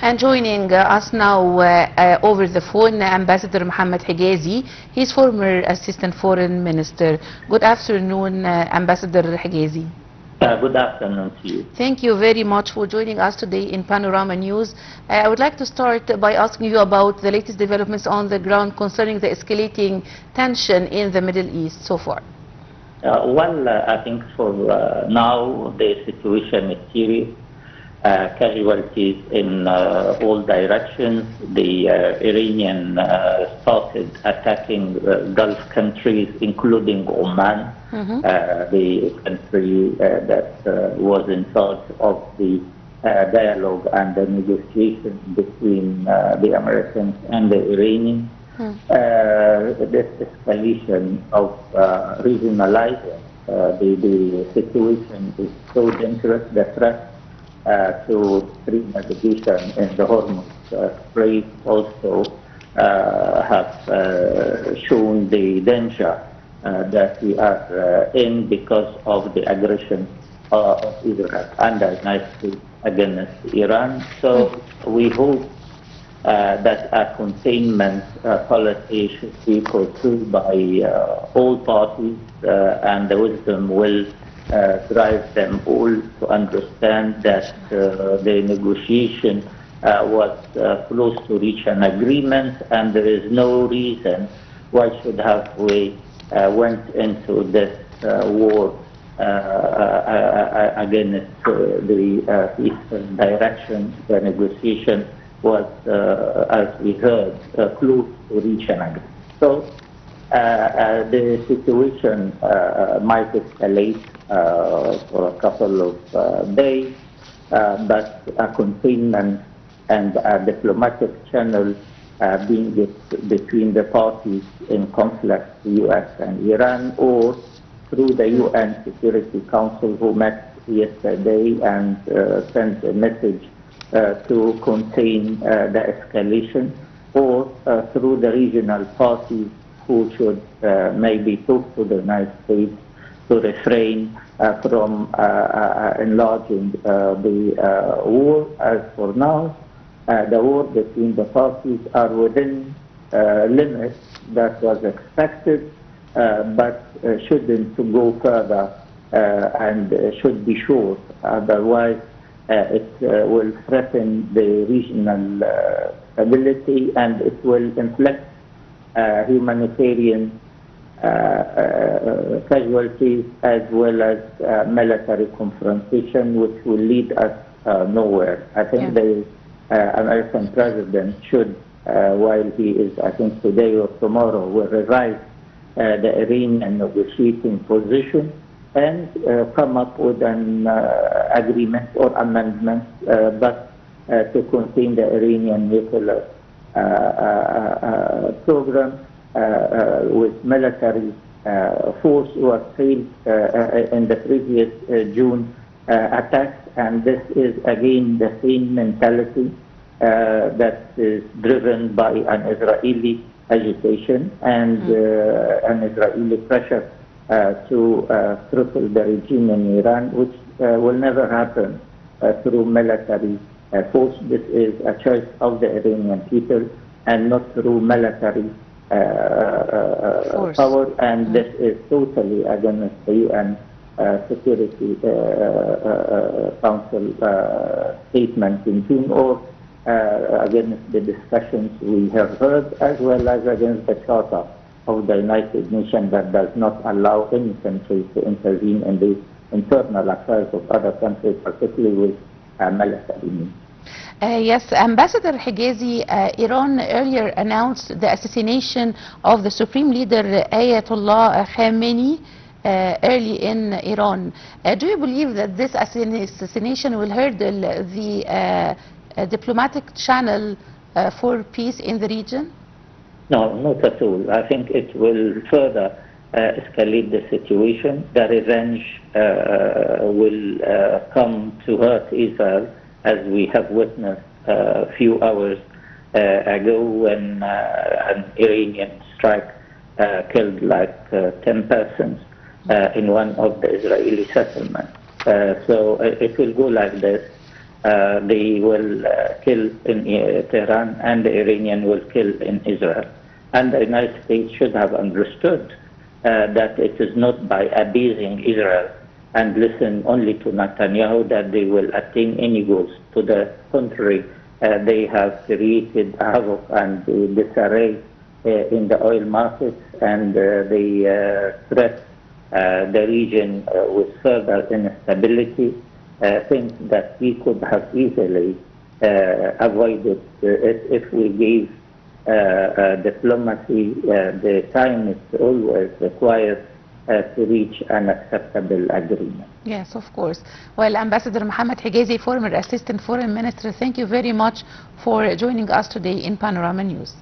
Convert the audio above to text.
And joining us now over the phone, Ambassador Mohamad Hegazy. He's former Assistant Foreign Minister. Good afternoon, Ambassador Hegazy. Good afternoon to you. Thank you very much for joining us today in Panorama News. I would like to start by asking you about the latest developments on the ground concerning the escalating tension in the Middle East so far. I think for now the situation is serious. Casualties in all directions. The Iranian started attacking Gulf countries, including Oman, the country that was in charge of the dialogue and the negotiation between the Americans and the Iranians. This escalation of regionalizing the situation is so dangerous. The threat to free navigation in the Hormuz Strait also have shown the danger that we are in because of the aggression of Israel and the United States against Iran. So we hope that a containment policy should be pursued by all parties, and the wisdom will drive them all to understand that the negotiation was close to reach an agreement, and there is no reason why should have we went into this war against the eastern direction. The negotiation was, as we heard, close to reach an agreement. So the situation might escalate for a couple of days, but a containment and a diplomatic channel being between the parties in conflict, the U.S. and Iran, or through the UN Security Council, who met yesterday and sent a message to contain the escalation, or through the regional parties who should maybe talk to the United States to refrain from enlarging the war. As for now, the war between the parties are within limits that was expected, but shouldn't go further and should be short. Otherwise, it will threaten the regional stability, and it will inflict humanitarian casualties as well as military confrontation, which will lead us nowhere. I think the American president should, while he is, I think today or tomorrow, will revise the Iranian negotiating position and come up with an agreement or amendment, but to contain the Iranian nuclear program with military force was failed in the previous June attacks, and this is again the same mentality that is driven by an Israeli agitation and an Israeli pressure to cripple the regime in Iran, which will never happen through military force. This is a choice of the Iranian people and not through military power, and this is totally against the UN Security Council statement in June, or against the discussions we have heard, as well as against the Charter of the United Nations that does not allow any country to intervene in the internal affairs of other countries, particularly with military means. Yes, Ambassador Hegazy, Iran earlier announced the assassination of the Supreme Leader Ayatollah Khamenei early in Iran. Do you believe that this assassination will hurt the diplomatic channel for peace in the region? No, not at all. I think it will further escalate the situation. The revenge will come to hurt Israel, as we have witnessed a few hours ago when an Iranian strike killed like 10 persons in one of the Israeli settlements. So it will go like this. they will kill in Tehran, and the Iranian will kill in Israel. And the United States should have understood that it is not by appeasing Israel and listen only to Netanyahu that they will attain any goals. To the contrary, they have created havoc and disarray in the oil markets, and they threat the region with further instability, things that we could have easily avoided if we gave diplomacy the time it's always required to reach an acceptable agreement. Yes, of course. Well, Ambassador Mohamad Hegazy, former Assistant Foreign Minister, thank you very much for joining us today in Panorama News.